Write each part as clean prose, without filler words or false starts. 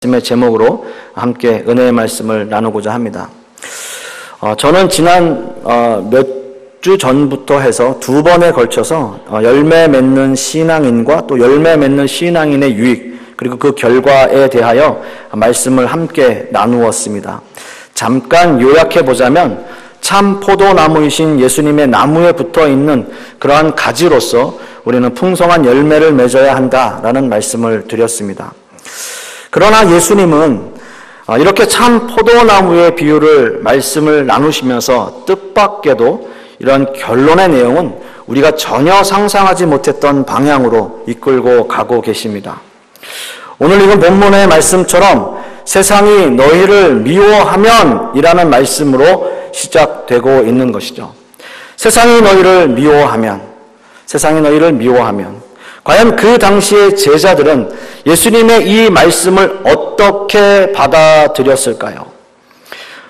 말씀의 제목으로 함께 은혜의 말씀을 나누고자 합니다. 저는 지난 몇 주 전부터 해서 두 번에 걸쳐서 열매 맺는 신앙인과 또 열매 맺는 신앙인의 유익 그리고 그 결과에 대하여 말씀을 함께 나누었습니다. 잠깐 요약해 보자면 참 포도나무이신 예수님의 나무에 붙어 있는 그러한 가지로서 우리는 풍성한 열매를 맺어야 한다라는 말씀을 드렸습니다. 그러나 예수님은 이렇게 참 포도나무의 비유를 말씀을 나누시면서 뜻밖에도 이런 결론의 내용은 우리가 전혀 상상하지 못했던 방향으로 이끌고 가고 계십니다. 오늘 읽은 본문의 말씀처럼 세상이 너희를 미워하면 이라는 말씀으로 시작되고 있는 것이죠. 세상이 너희를 미워하면 과연 그 당시의 제자들은 예수님의 이 말씀을 어떻게 받아들였을까요?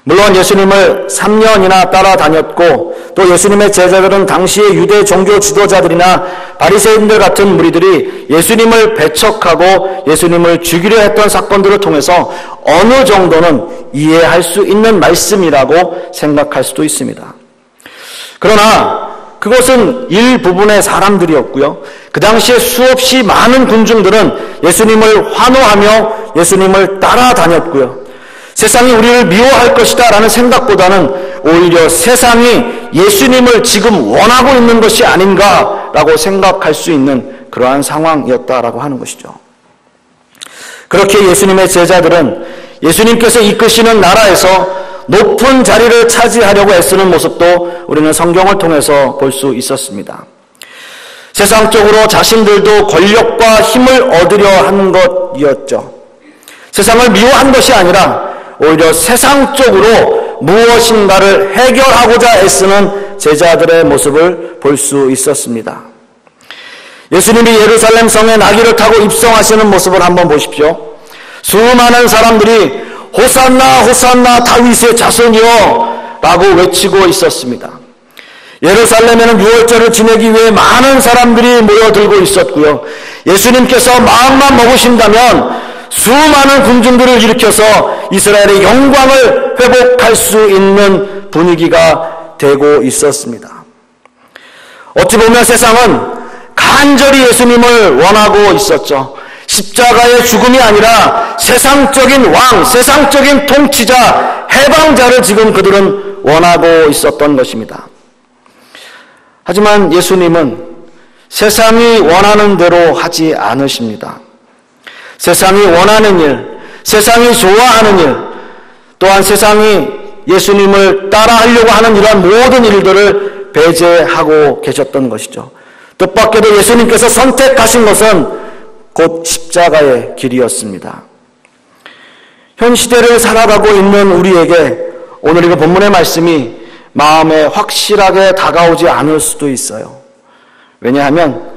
물론 예수님을 3년이나 따라다녔고 또 예수님의 제자들은 당시의 유대 종교 지도자들이나 바리새인들 같은 무리들이 예수님을 배척하고 예수님을 죽이려 했던 사건들을 통해서 어느 정도는 이해할 수 있는 말씀이라고 생각할 수도 있습니다. 그러나 그것은 일부분의 사람들이었고요. 그 당시에 수없이 많은 군중들은 예수님을 환호하며 예수님을 따라다녔고요. 세상이 우리를 미워할 것이다 라는 생각보다는 오히려 세상이 예수님을 지금 원하고 있는 것이 아닌가라고 생각할 수 있는 그러한 상황이었다라고 하는 것이죠. 그렇게 예수님의 제자들은 예수님께서 이끄시는 나라에서 높은 자리를 차지하려고 애쓰는 모습도 우리는 성경을 통해서 볼 수 있었습니다. 세상적으로 자신들도 권력과 힘을 얻으려 한 것이었죠. 세상을 미워한 것이 아니라 오히려 세상적으로 무엇인가를 해결하고자 애쓰는 제자들의 모습을 볼 수 있었습니다. 예수님이 예루살렘 성에 나귀를 타고 입성하시는 모습을 한번 보십시오. 수많은 사람들이 호산나 호산나 다윗의 자손이여 라고 외치고 있었습니다. 예루살렘에는 유월절을 지내기 위해 많은 사람들이 모여들고 있었고요. 예수님께서 마음만 먹으신다면 수많은 군중들을 일으켜서 이스라엘의 영광을 회복할 수 있는 분위기가 되고 있었습니다. 어찌 보면 세상은 간절히 예수님을 원하고 있었죠. 십자가의 죽음이 아니라 세상적인 왕, 세상적인 통치자, 해방자를 지금 그들은 원하고 있었던 것입니다. 하지만 예수님은 세상이 원하는 대로 하지 않으십니다. 세상이 원하는 일, 세상이 좋아하는 일, 또한 세상이 예수님을 따라하려고 하는 이러한 모든 일들을 배제하고 계셨던 것이죠. 뜻밖에도 예수님께서 선택하신 것은 곧 십자가의 길이었습니다. 현 시대를 살아가고 있는 우리에게 오늘 이 본문의 말씀이 마음에 확실하게 다가오지 않을 수도 있어요. 왜냐하면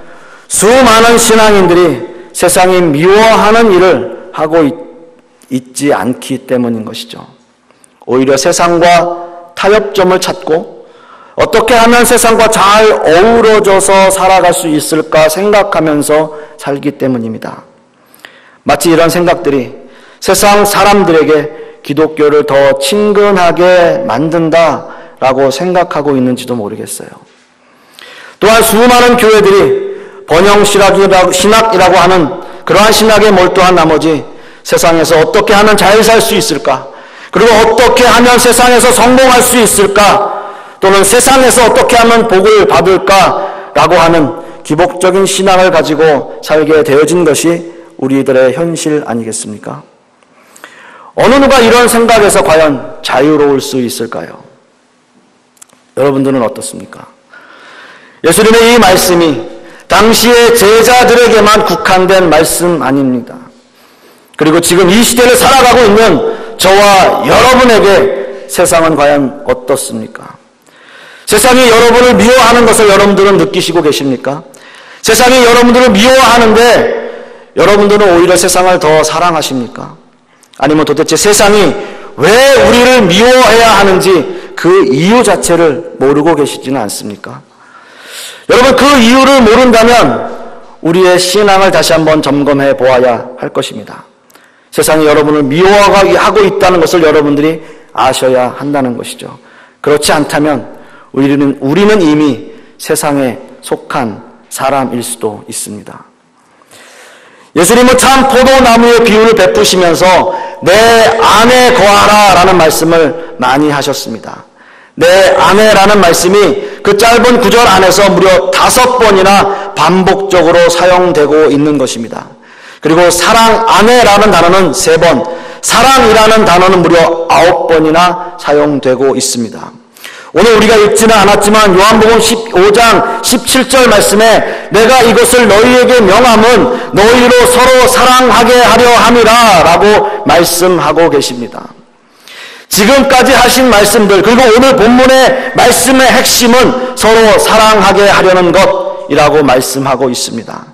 수많은 신앙인들이 세상이 미워하는 일을 하고 있지 않기 때문인 것이죠. 오히려 세상과 타협점을 찾고 어떻게 하면 세상과 잘 어우러져서 살아갈 수 있을까 생각하면서 살기 때문입니다. 마치 이런 생각들이 세상 사람들에게 기독교를 더 친근하게 만든다라고 생각하고 있는지도 모르겠어요. 또한 수많은 교회들이 번영신학이라고 하는 그러한 신학에 몰두한 나머지 세상에서 어떻게 하면 잘 살 수 있을까? 그리고 어떻게 하면 세상에서 성공할 수 있을까? 또는 세상에서 어떻게 하면 복을 받을까? 라고 하는 기복적인 신앙을 가지고 살게 되어진 것이 우리들의 현실 아니겠습니까? 어느 누가 이런 생각에서 과연 자유로울 수 있을까요? 여러분들은 어떻습니까? 예수님의 이 말씀이 당시의 제자들에게만 국한된 말씀 아닙니다. 그리고 지금 이 시대를 살아가고 있는 저와 여러분에게 세상은 과연 어떻습니까? 세상이 여러분을 미워하는 것을 여러분들은 느끼시고 계십니까? 세상이 여러분들을 미워하는데 여러분들은 오히려 세상을 더 사랑하십니까? 아니면 도대체 세상이 왜 우리를 미워해야 하는지 그 이유 자체를 모르고 계시지는 않습니까? 여러분, 그 이유를 모른다면 우리의 신앙을 다시 한번 점검해 보아야 할 것입니다. 세상이 여러분을 미워하고 있다는 것을 여러분들이 아셔야 한다는 것이죠. 그렇지 않다면 우리는 이미 세상에 속한 사람일 수도 있습니다. 예수님은 참 포도나무의 비유를 베푸시면서 내 안에 거하라 라는 말씀을 많이 하셨습니다. 내 안에라는 말씀이 그 짧은 구절 안에서 무려 5번이나 반복적으로 사용되고 있는 것입니다. 그리고 사랑 안에라는 단어는 3번, 사랑이라는 단어는 무려 9번이나 사용되고 있습니다. 오늘 우리가 읽지는 않았지만 요한복음 15장 17절 말씀에 내가 이것을 너희에게 명함은 너희로 서로 사랑하게 하려 함이라 라고 말씀하고 계십니다. 지금까지 하신 말씀들, 그리고 오늘 본문의 말씀의 핵심은 서로 사랑하게 하려는 것이라고 말씀하고 있습니다.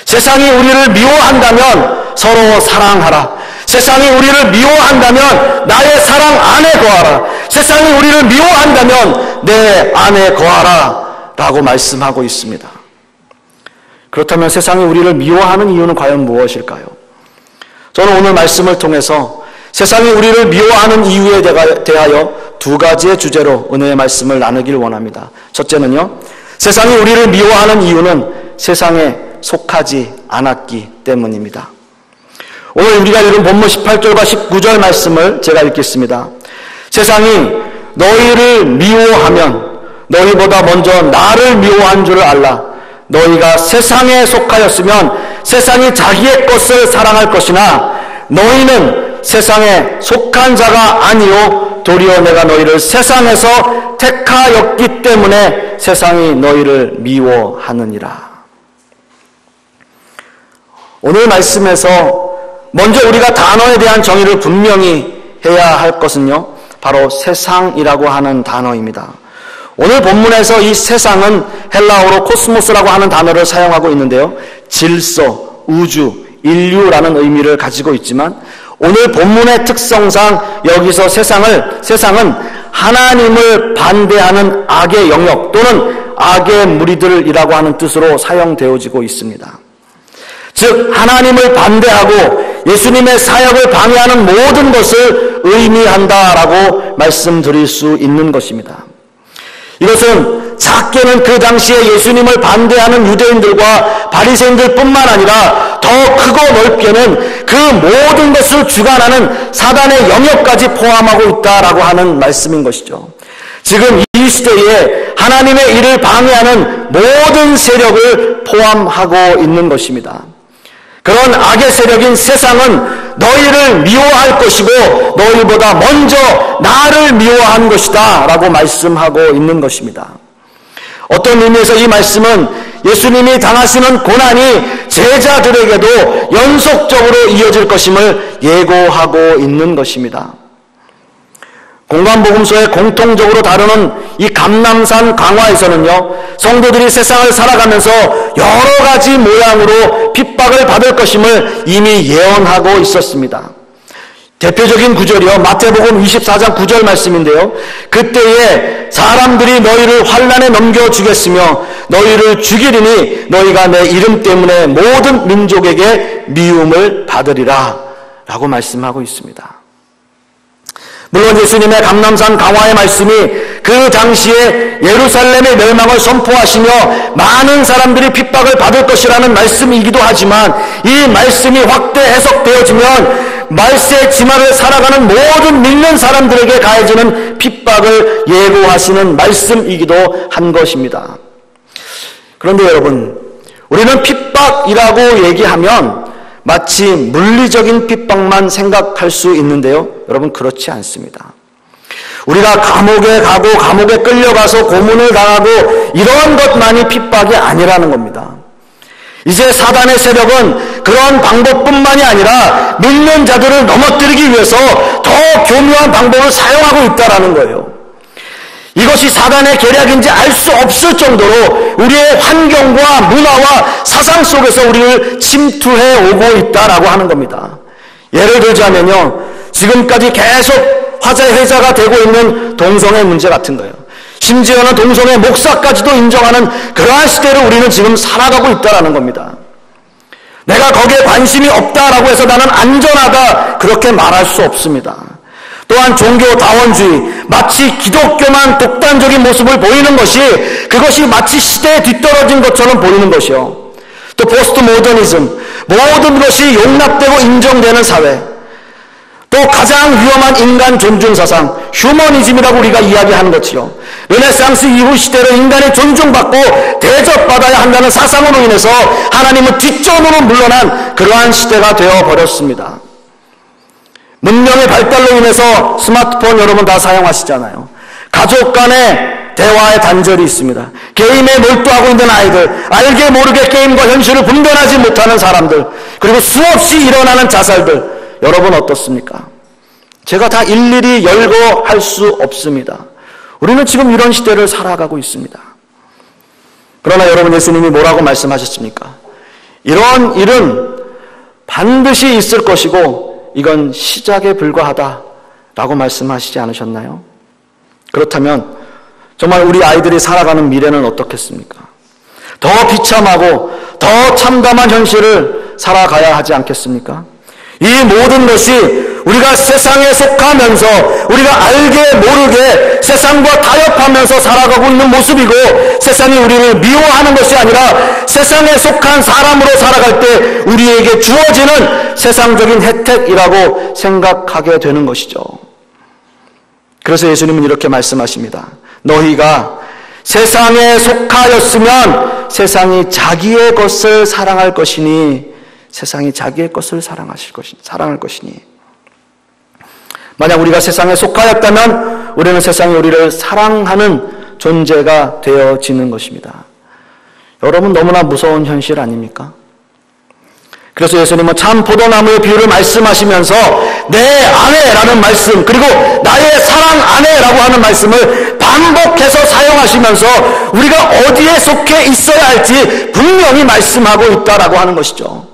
세상이 우리를 미워한다면 서로 사랑하라. 세상이 우리를 미워한다면 나의 사랑 안에 거하라. 세상이 우리를 미워한다면 내 안에 거하라 라고 말씀하고 있습니다. 그렇다면 세상이 우리를 미워하는 이유는 과연 무엇일까요? 저는 오늘 말씀을 통해서 세상이 우리를 미워하는 이유에 대하여 2가지의 주제로 은혜의 말씀을 나누길 원합니다. 첫째는요, 세상이 우리를 미워하는 이유는 세상에 속하지 않았기 때문입니다. 오늘 우리가 읽은 본문 18절과 19절 말씀을 제가 읽겠습니다. 세상이 너희를 미워하면 너희보다 먼저 나를 미워한 줄을 알라. 너희가 세상에 속하였으면 세상이 자기의 것을 사랑할 것이나 너희는 세상에 속한 자가 아니요 도리어 내가 너희를 세상에서 택하였기 때문에 세상이 너희를 미워하느니라. 오늘 말씀에서 먼저 우리가 단어에 대한 정의를 분명히 해야 할 것은요, 바로 세상이라고 하는 단어입니다. 오늘 본문에서 이 세상은 헬라어로 코스모스라고 하는 단어를 사용하고 있는데요, 질서, 우주, 인류라는 의미를 가지고 있지만 오늘 본문의 특성상 여기서 세상은 하나님을 반대하는 악의 영역 또는 악의 무리들이라고 하는 뜻으로 사용되어지고 있습니다. 즉 하나님을 반대하고 예수님의 사역을 방해하는 모든 것을 의미한다라고 말씀드릴 수 있는 것입니다. 이것은 작게는 그 당시에 예수님을 반대하는 유대인들과 바리새인들뿐만 아니라 더 크고 넓게는 그 모든 것을 주관하는 사단의 영역까지 포함하고 있다라고 하는 말씀인 것이죠. 지금 이 시대에 하나님의 일을 방해하는 모든 세력을 포함하고 있는 것입니다. 그런 악의 세력인 세상은 너희를 미워할 것이고 너희보다 먼저 나를 미워한 것이다 라고 말씀하고 있는 것입니다. 어떤 의미에서 이 말씀은 예수님이 당하시는 고난이 제자들에게도 연속적으로 이어질 것임을 예고하고 있는 것입니다. 공관복음서에 공통적으로 다루는 이 감람산 강화에서는요, 성도들이 세상을 살아가면서 여러 가지 모양으로 핍박을 받을 것임을 이미 예언하고 있었습니다. 대표적인 구절이요, 마태복음 24장 9절 말씀인데요, 그때에 사람들이 너희를 환난에 넘겨주겠으며 너희를 죽이리니 너희가 내 이름 때문에 모든 민족에게 미움을 받으리라 라고 말씀하고 있습니다. 물론 예수님의 감람산 강화의 말씀이 그 당시에 예루살렘의 멸망을 선포하시며 많은 사람들이 핍박을 받을 것이라는 말씀이기도 하지만 이 말씀이 확대 해석되어지면 말세의 지마를 살아가는 모든 믿는 사람들에게 가해지는 핍박을 예고하시는 말씀이기도 한 것입니다. 그런데 여러분, 우리는 핍박이라고 얘기하면 마치 물리적인 핍박만 생각할 수 있는데요, 여러분 그렇지 않습니다. 우리가 감옥에 가고 감옥에 끌려가서 고문을 당하고 이런 것만이 핍박이 아니라는 겁니다. 이제 사단의 세력은 그런 방법뿐만이 아니라 믿는 자들을 넘어뜨리기 위해서 더 교묘한 방법을 사용하고 있다는 거예요. 이것이 사단의 계략인지 알 수 없을 정도로 우리의 환경과 문화와 사상 속에서 우리를 침투해 오고 있다라고 하는 겁니다. 예를 들자면요, 지금까지 계속 화제의 회자가 되고 있는 동성애 문제 같은 거예요. 심지어는 동성애 목사까지도 인정하는 그러한 시대를 우리는 지금 살아가고 있다라는 겁니다. 내가 거기에 관심이 없다라고 해서 나는 안전하다 그렇게 말할 수 없습니다. 또한 종교다원주의, 마치 기독교만 독단적인 모습을 보이는 것이 그것이 마치 시대에 뒤떨어진 것처럼 보이는 것이요. 또 포스트 모더니즘, 모든 것이 용납되고 인정되는 사회, 또 가장 위험한 인간 존중 사상, 휴머니즘이라고 우리가 이야기하는 것이요. 르네상스 이후 시대로 인간이 존중받고 대접받아야 한다는 사상으로 인해서 하나님은 뒷전으로 물러난 그러한 시대가 되어버렸습니다. 문명의 발달로 인해서 스마트폰 여러분 다 사용하시잖아요. 가족 간의 대화의 단절이 있습니다. 게임에 몰두하고 있는 아이들, 알게 모르게 게임과 현실을 분별하지 못하는 사람들, 그리고 수없이 일어나는 자살들, 여러분 어떻습니까? 제가 다 일일이 열거 할 수 없습니다. 우리는 지금 이런 시대를 살아가고 있습니다. 그러나 여러분, 예수님이 뭐라고 말씀하셨습니까? 이런 일은 반드시 있을 것이고 이건 시작에 불과하다라고 말씀하시지 않으셨나요? 그렇다면 정말 우리 아이들이 살아가는 미래는 어떻겠습니까? 더 비참하고 더 참담한 현실을 살아가야 하지 않겠습니까? 이 모든 것이 우리가 세상에 속하면서 우리가 알게 모르게 세상과 타협하면서 살아가고 있는 모습이고, 세상이 우리를 미워하는 것이 아니라 세상에 속한 사람으로 살아갈 때 우리에게 주어지는 세상적인 혜택이라고 생각하게 되는 것이죠. 그래서 예수님은 이렇게 말씀하십니다. 너희가 세상에 속하였으면 세상이 자기의 것을 사랑할 것이니, 세상이 자기의 것을 사랑할 것이니. 만약 우리가 세상에 속하였다면 우리는 세상이 우리를 사랑하는 존재가 되어지는 것입니다. 여러분, 너무나 무서운 현실 아닙니까? 그래서 예수님은 참 포도나무의 비유를 말씀하시면서 내 아내라는 말씀, 그리고 나의 사랑 아내라고 하는 말씀을 반복해서 사용하시면서 우리가 어디에 속해 있어야 할지 분명히 말씀하고 있다라고 하는 것이죠.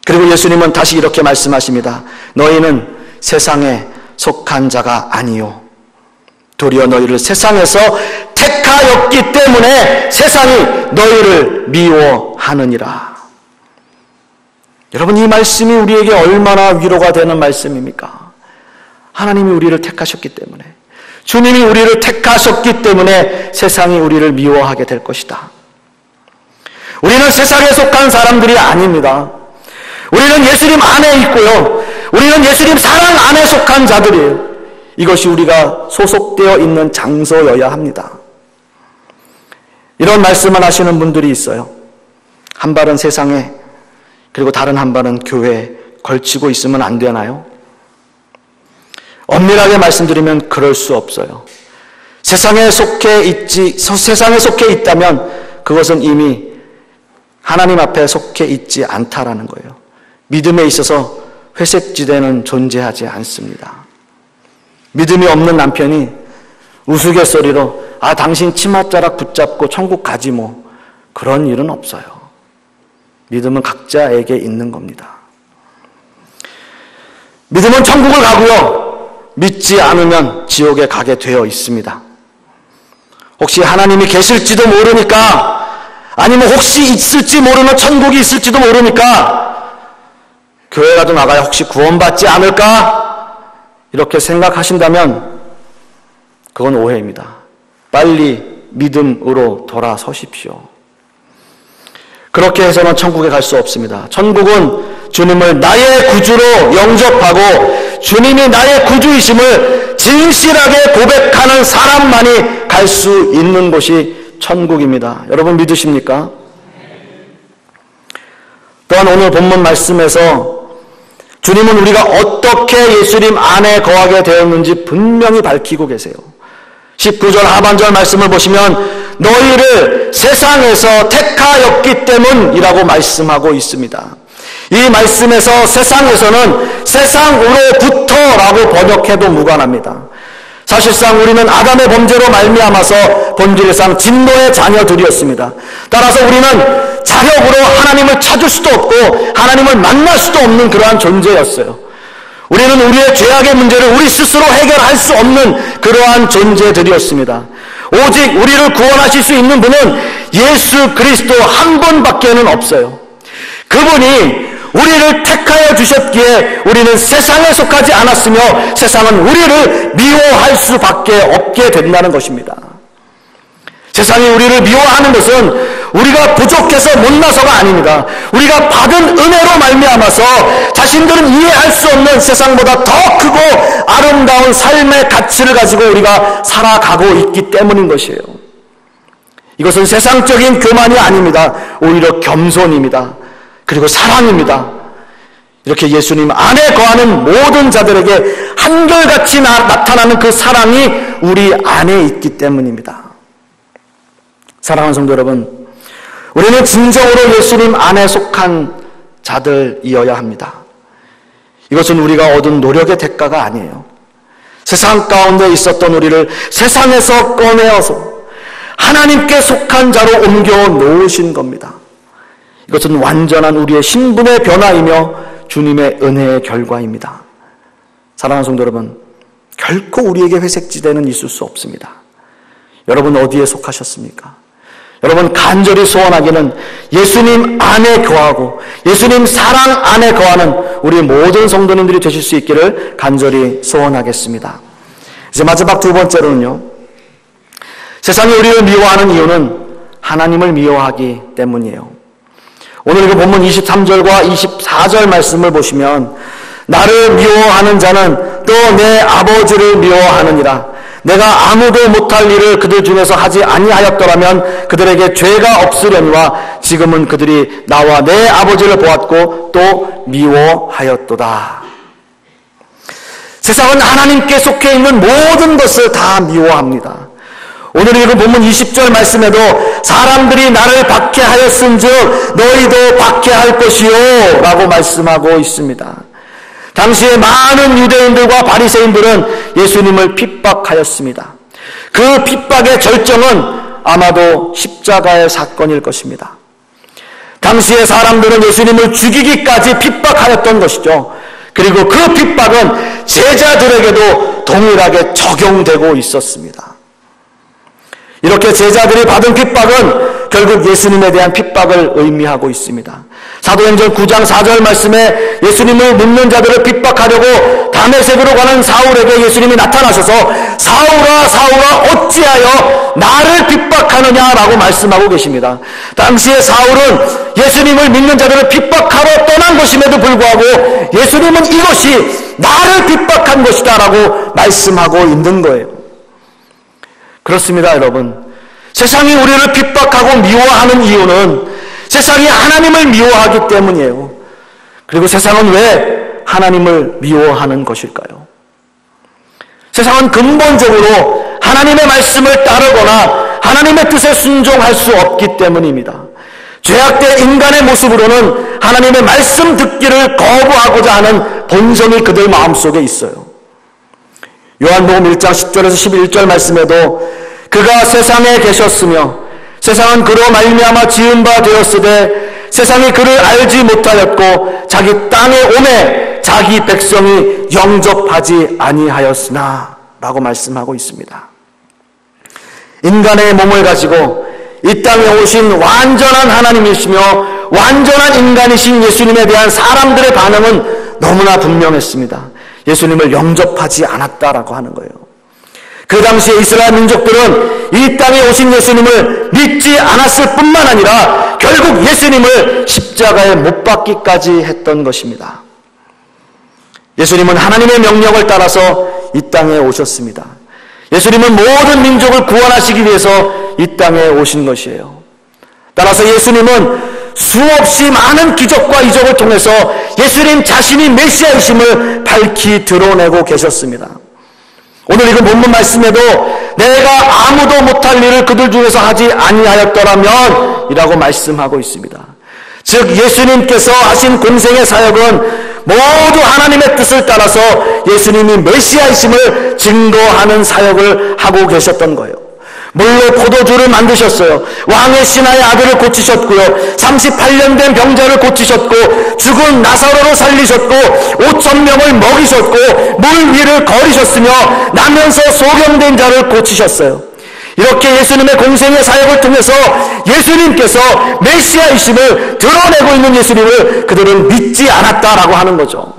그리고 예수님은 다시 이렇게 말씀하십니다. 너희는 세상에 속한 자가 아니요, 도리어 너희를 세상에서 택하였기 때문에 세상이 너희를 미워하느니라. 여러분, 이 말씀이 우리에게 얼마나 위로가 되는 말씀입니까? 하나님이 우리를 택하셨기 때문에, 주님이 우리를 택하셨기 때문에 세상이 우리를 미워하게 될 것이다. 우리는 세상에 속한 사람들이 아닙니다. 우리는 예수님 안에 있고요, 우리는 예수님 사랑 안에 속한 자들이에요. 이것이 우리가 소속되어 있는 장소여야 합니다. 이런 말씀을 하시는 분들이 있어요. 한 발은 세상에, 그리고 다른 한 발은 교회에 걸치고 있으면 안 되나요? 엄밀하게 말씀드리면 그럴 수 없어요. 세상에 속해 있다면 그것은 이미 하나님 앞에 속해 있지 않다라는 거예요. 믿음에 있어서 회색지대는 존재하지 않습니다. 믿음이 없는 남편이 우스갯소리로 당신 치맛자락 붙잡고 천국 가지 뭐, 그런 일은 없어요. 믿음은 각자에게 있는 겁니다. 믿음은 천국을 가고요, 믿지 않으면 지옥에 가게 되어 있습니다. 혹시 하나님이 계실지도 모르니까, 아니면 혹시 있을지 모르는 천국이 있을지도 모르니까 교회라도 나가야 혹시 구원받지 않을까? 이렇게 생각하신다면 그건 오해입니다. 빨리 믿음으로 돌아서십시오. 그렇게 해서는 천국에 갈 수 없습니다. 천국은 주님을 나의 구주로 영접하고 주님이 나의 구주이심을 진실하게 고백하는 사람만이 갈 수 있는 곳이 천국입니다. 여러분 믿으십니까? 또한 오늘 본문 말씀에서 주님은 우리가 어떻게 예수님 안에 거하게 되었는지 분명히 밝히고 계세요. 19절 하반절 말씀을 보시면 너희를 세상에서 택하였기 때문이라고 말씀하고 있습니다. 이 말씀에서 세상에서는 세상으로부터라고 번역해도 무관합니다. 사실상 우리는 아담의 범죄로 말미암아서 본질상 진노의 자녀들이었습니다. 따라서 우리는 자력으로 하나님을 찾을 수도 없고 하나님을 만날 수도 없는 그러한 존재였어요. 우리는 우리의 죄악의 문제를 우리 스스로 해결할 수 없는 그러한 존재들이었습니다. 오직 우리를 구원하실 수 있는 분은 예수 그리스도 한 분밖에는 없어요. 그분이 우리를 택하여 주셨기에 우리는 세상에 속하지 않았으며 세상은 우리를 미워할 수밖에 없게 된다는 것입니다. 세상이 우리를 미워하는 것은 우리가 부족해서 못나서가 아닙니다. 우리가 받은 은혜로 말미암아서 자신들은 이해할 수 없는 세상보다 더 크고 아름다운 삶의 가치를 가지고 우리가 살아가고 있기 때문인 것이에요. 이것은 세상적인 교만이 아닙니다. 오히려 겸손입니다. 그리고 사랑입니다. 이렇게 예수님 안에 거하는 모든 자들에게 한결같이 나타나는 그 사랑이 우리 안에 있기 때문입니다. 사랑하는 성도 여러분, 우리는 진정으로 예수님 안에 속한 자들이어야 합니다. 이것은 우리가 얻은 노력의 대가가 아니에요. 세상 가운데 있었던 우리를 세상에서 꺼내어서 하나님께 속한 자로 옮겨 놓으신 겁니다. 이것은 완전한 우리의 신분의 변화이며 주님의 은혜의 결과입니다. 사랑하는 성도 여러분, 결코 우리에게 회색지대는 있을 수 없습니다. 여러분 어디에 속하셨습니까? 여러분 간절히 소원하기는 예수님 안에 거하고 예수님 사랑 안에 거하는 우리 모든 성도님들이 되실 수 있기를 간절히 소원하겠습니다. 이제 마지막 두 번째로는요, 세상이 우리를 미워하는 이유는 하나님을 미워하기 때문이에요. 오늘 이거 본문 23절과 24절 말씀을 보시면 나를 미워하는 자는 또 내 아버지를 미워하느니라. 내가 아무도 못할 일을 그들 중에서 하지 아니하였더라면 그들에게 죄가 없으려니와 지금은 그들이 나와 내 아버지를 보았고 또 미워하였도다. 세상은 하나님께 속해 있는 모든 것을 다 미워합니다. 오늘 읽은 본문 20절 말씀에도 사람들이 나를 박해하였은즉 너희도 박해할 것이요 라고 말씀하고 있습니다. 당시에 많은 유대인들과 바리새인들은 예수님을 핍박하였습니다. 그 핍박의 절정은 아마도 십자가의 사건일 것입니다. 당시에 사람들은 예수님을 죽이기까지 핍박하였던 것이죠. 그리고 그 핍박은 제자들에게도 동일하게 적용되고 있었습니다. 이렇게 제자들이 받은 핍박은 결국 예수님에 대한 핍박을 의미하고 있습니다. 사도행전 9장 4절 말씀에 예수님을 묻는 자들을 핍박하려고 다메섹으로 가는 사울에게 예수님이 나타나셔서 사울아 사울아 어찌하여 나를 핍박하느냐라고 말씀하고 계십니다. 당시에 사울은 예수님을 믿는 자들을 핍박하러 떠난 것임에도 불구하고 예수님은 이것이 나를 핍박한 것이다 라고 말씀하고 있는 거예요. 그렇습니다, 여러분. 세상이 우리를 핍박하고 미워하는 이유는 세상이 하나님을 미워하기 때문이에요. 그리고 세상은 왜 하나님을 미워하는 것일까요? 세상은 근본적으로 하나님의 말씀을 따르거나 하나님의 뜻에 순종할 수 없기 때문입니다. 죄악된 인간의 모습으로는 하나님의 말씀 듣기를 거부하고자 하는 본성이 그들 마음속에 있어요. 요한복음 1장 10절에서 11절 말씀에도 그가 세상에 계셨으며 세상은 그로 말미암아 지은 바 되었으되 세상이 그를 알지 못하였고 자기 땅에 오매 자기 백성이 영접하지 아니하였으나 라고 말씀하고 있습니다. 인간의 몸을 가지고 이 땅에 오신 완전한 하나님이시며 완전한 인간이신 예수님에 대한 사람들의 반응은 너무나 분명했습니다. 예수님을 영접하지 않았다라고 하는 거예요. 그 당시에 이스라엘 민족들은 이 땅에 오신 예수님을 믿지 않았을 뿐만 아니라 결국 예수님을 십자가에 못 박기까지 했던 것입니다. 예수님은 하나님의 명령을 따라서 이 땅에 오셨습니다. 예수님은 모든 민족을 구원하시기 위해서 이 땅에 오신 것이에요. 따라서 예수님은 수없이 많은 기적과 이적을 통해서 예수님 자신이 메시아이심을 밝히 드러내고 계셨습니다. 오늘 이거 본문 말씀에도 내가 아무도 못할 일을 그들 중에서 하지 아니하였더라면 이라고 말씀하고 있습니다. 즉 예수님께서 하신 공생의 사역은 모두 하나님의 뜻을 따라서 예수님이 메시아이심을 증거하는 사역을 하고 계셨던 거예요. 물로 포도주를 만드셨어요. 왕의 신하의 아들을 고치셨고요. 38년 된 병자를 고치셨고 죽은 나사로를 살리셨고 5,000명을 먹이셨고 물 위를 걸으셨으며 나면서 소경된 자를 고치셨어요. 이렇게 예수님의 공생의 사역을 통해서 예수님께서 메시아이심을 드러내고 있는 예수님을 그들은 믿지 않았다라고 하는 거죠.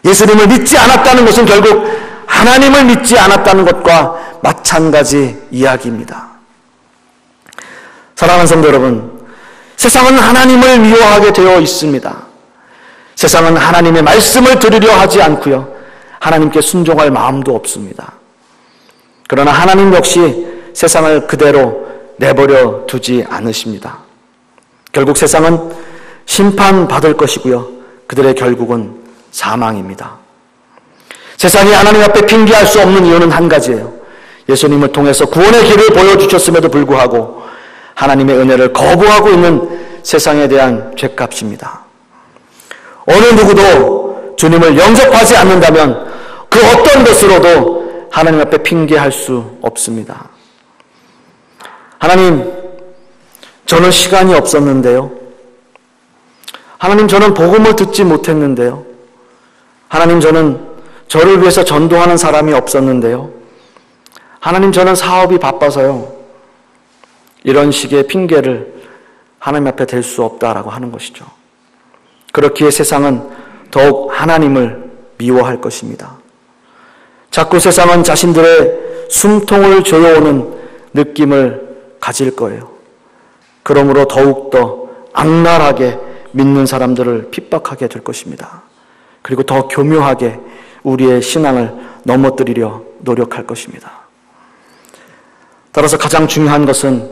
예수님을 믿지 않았다는 것은 결국 하나님을 믿지 않았다는 것과 마찬가지 이야기입니다. 사랑하는 성도 여러분, 세상은 하나님을 미워하게 되어 있습니다. 세상은 하나님의 말씀을 들으려 하지 않고요, 하나님께 순종할 마음도 없습니다. 그러나 하나님 역시 세상을 그대로 내버려 두지 않으십니다. 결국 세상은 심판받을 것이고요, 그들의 결국은 사망입니다. 세상이 하나님 앞에 핑계할 수 없는 이유는 한 가지예요. 예수님을 통해서 구원의 길을 보여주셨음에도 불구하고 하나님의 은혜를 거부하고 있는 세상에 대한 죄값입니다. 어느 누구도 주님을 영접하지 않는다면 그 어떤 것으로도 하나님 앞에 핑계할 수 없습니다. 하나님, 저는 시간이 없었는데요. 하나님, 저는 복음을 듣지 못했는데요. 하나님, 저를 위해서 전도하는 사람이 없었는데요. 하나님, 저는 사업이 바빠서요. 이런 식의 핑계를 하나님 앞에 댈 수 없다라고 하는 것이죠. 그렇기에 세상은 더욱 하나님을 미워할 것입니다. 자꾸 세상은 자신들의 숨통을 조여오는 느낌을 가질 거예요. 그러므로 더욱더 악랄하게 믿는 사람들을 핍박하게 될 것입니다. 그리고 더 교묘하게 우리의 신앙을 넘어뜨리려 노력할 것입니다. 따라서 가장 중요한 것은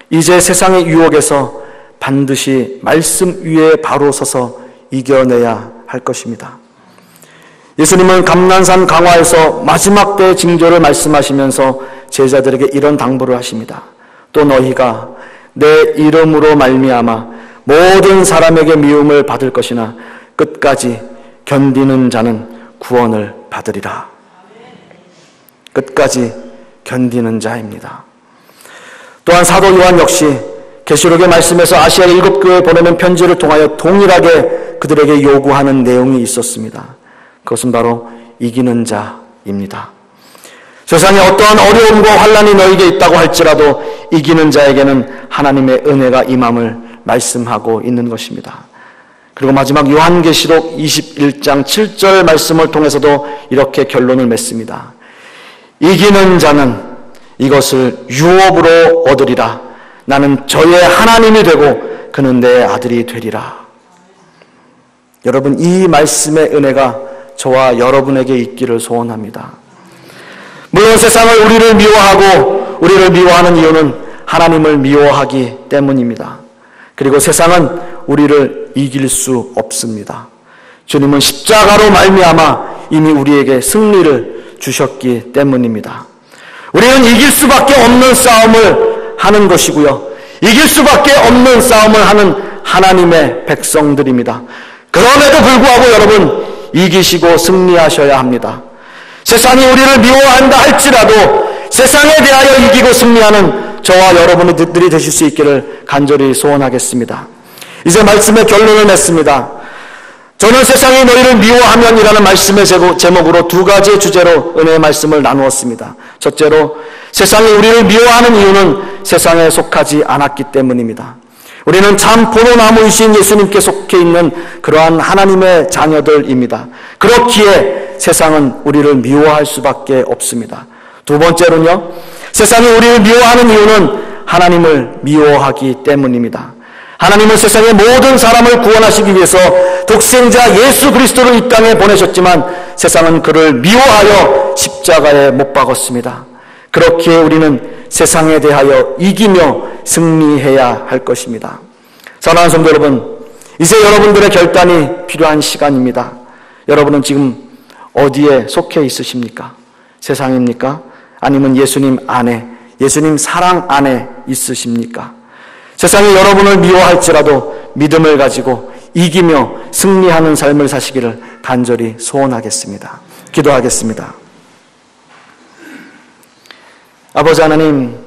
이제 세상의 유혹에서 반드시 말씀 위에 바로 서서 이겨내야 할 것입니다. 예수님은 감난산 강화에서 마지막 때의 징조를 말씀하시면서 제자들에게 이런 당부를 하십니다. 또 너희가 내 이름으로 말미암아 모든 사람에게 미움을 받을 것이나 끝까지 견디는 자는 구원을 받으리라. 끝까지 견디는 자입니다. 또한 사도 요한 역시 계시록의 말씀에서 아시아 7교회에 보내는 편지를 통하여 동일하게 그들에게 요구하는 내용이 있었습니다. 그것은 바로 이기는 자입니다. 세상에 어떠한 어려움과 환난이 너에게 있다고 할지라도 이기는 자에게는 하나님의 은혜가 임함을 말씀하고 있는 것입니다. 그리고 마지막 요한계시록 21장 7절 말씀을 통해서도 이렇게 결론을 맺습니다. 이기는 자는 이것을 유업으로 얻으리라. 나는 저의 하나님이 되고 그는 내 아들이 되리라. 여러분, 이 말씀의 은혜가 저와 여러분에게 있기를 소원합니다. 물론 세상을 우리를 미워하고 우리를 미워하는 이유는 하나님을 미워하기 때문입니다. 그리고 세상은 우리를 이길 수 없습니다. 주님은 십자가로 말미암아 이미 우리에게 승리를 주셨기 때문입니다. 우리는 이길 수밖에 없는 싸움을 하는 것이고요, 이길 수밖에 없는 싸움을 하는 하나님의 백성들입니다. 그럼에도 불구하고 여러분, 이기시고 승리하셔야 합니다. 세상이 우리를 미워한다 할지라도 세상에 대하여 이기고 승리하는 저와 여러분들이 되실 수 있기를 간절히 소원하겠습니다. 이제 말씀의 결론을 맺습니다. 저는 세상이 너희를 미워하면이라는 말씀의 제목으로 두 가지 주제로 은혜의 말씀을 나누었습니다. 첫째로, 세상이 우리를 미워하는 이유는 세상에 속하지 않았기 때문입니다. 우리는 참 포도나무이신 예수님께 속해 있는 그러한 하나님의 자녀들입니다. 그렇기에 세상은 우리를 미워할 수밖에 없습니다. 두 번째로는요, 세상이 우리를 미워하는 이유는 하나님을 미워하기 때문입니다. 하나님은 세상의 모든 사람을 구원하시기 위해서 독생자 예수 그리스도를 이 땅에 보내셨지만 세상은 그를 미워하여 십자가에 못 박았습니다. 그렇기에 우리는 세상에 대하여 이기며 승리해야 할 것입니다. 사랑하는 성도 여러분, 이제 여러분들의 결단이 필요한 시간입니다. 여러분은 지금 어디에 속해 있으십니까? 세상입니까? 아니면 예수님 안에, 예수님 사랑 안에 있으십니까? 세상이 여러분을 미워할지라도 믿음을 가지고 이기며 승리하는 삶을 사시기를 간절히 소원하겠습니다. 기도하겠습니다. 아버지 하나님,